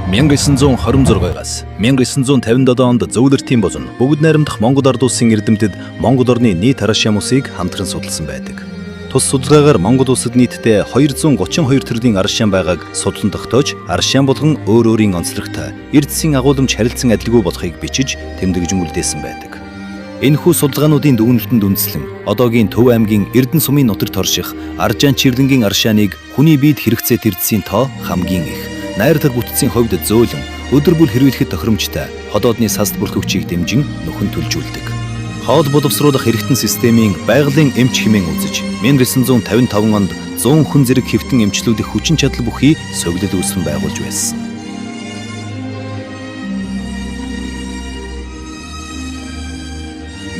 1926-аас 1957 онд зөвлөртийн бозон бүгд найрамдах Монгол ард улсын эрдэмтэд Монгол орны нийт арашаа мөсийг хамтран судалсан байдаг. Тус судалгаагаар Монгол улсад нийтдээ 232 төрлийн арашаан байгааг судлан тогтоож, арашаан болгон өөр өөрийн онцлогтой эрдэсийн агуулмж харилцан адилгүй болохыг бичиж тэмдэглэж үлдээсэн байдаг. Энэхүү судалгаануудын дүгнэлтэнд үндэслэн одоогийн Төв аймгийн Эрдэнэ сумын нутагт орших Аржаан Чирлэнгийн арашааныг хүний биед хэрэгцээ тэрдсийн тоо хамгийн их. Найртаг бүтцийн хувьд зөөлөн өдөр бүр хэрвэлэхэд тохиромжтой ходоодны саст бүрхөвчийг дэмжин нөхөн төлжүүлдэг. Хоол боловсруулах эргэтэн системийн байгалийн эмч хэмээн үзэж 1955 онд 100 хүн зэрэг хэвтэн эмчлүүлэх хүчин чадал бүхий сувлил үүсгэн байгуулж байсан.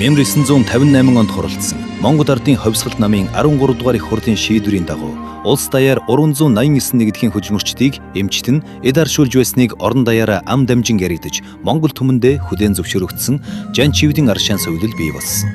Мемр 958 онд хурлцсан Монгол ардын ховсгалт намын 13 дугаар их хурлын шийдвэрийн дагуу улс даяар 389 нэгдлийн хөдөлмөрчдийг эмчт нь эд аршуулж байсныг орон даяараа ам дамжин яригдж Монгол түмэндээ хүлээн зөвшөөрөгдсөн Жан Чивдийн аршаан сувлил бий болсон.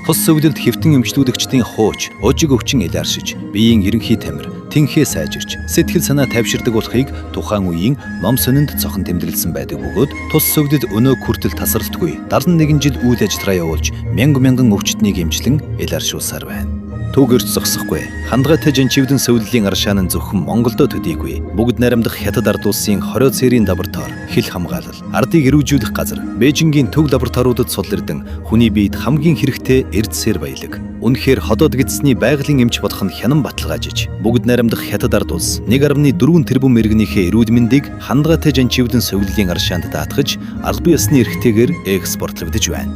Тус сувлилд хэвтэн эмчлүүлэгчдийн хууч, ожиг өвчин илааршиж, биеийн ерөнхий тамир, тэнхээ сайжирч, сэтгэл санаа тайвширдаг болохыг тухайн үеийн ном сонинд цохон тэмдэглэсэн байдаг бөгөөд тус сувлил өнөө хүртэл тасралтгүй 71 жил үйл ажиллагаа явуулж мянган өвчтнийг эмчлэн илааршуулсаар байна. Түүгээрч зогсохгүй. Хандгайтай Жан Чивдэн сувлилийн аршаан нь зөвхөн Монголдо төдийгүй. Бүгд найрамдах Хятад ард улсын 20 цэрийн лаборатори, хил хамгаалал, ардыг эрүүжүүлэх газар, Бээжингийн төв лабораториудад суллэрдэн хүний биед хамгийн хэрэгтэй эрдэсээр баялаг. Үнэхээр ходоод гидсний байгалийн эмч болох нь хянан баталгаажиж, бүгд найрамдах Хятад ард улс 1.4 тэрбум иргэнийхээ эрүүл мэндийг Хандгайтай Жан Чивдэн сувлилийн аршаанд даатгаж, албан ёсны эрхтэйгээр экспортлогдож байна.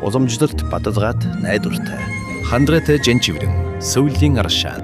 Уламжлалт бадалгаат найдвартай Хандгайтай Жан Чивдэн сувлилийн арашаан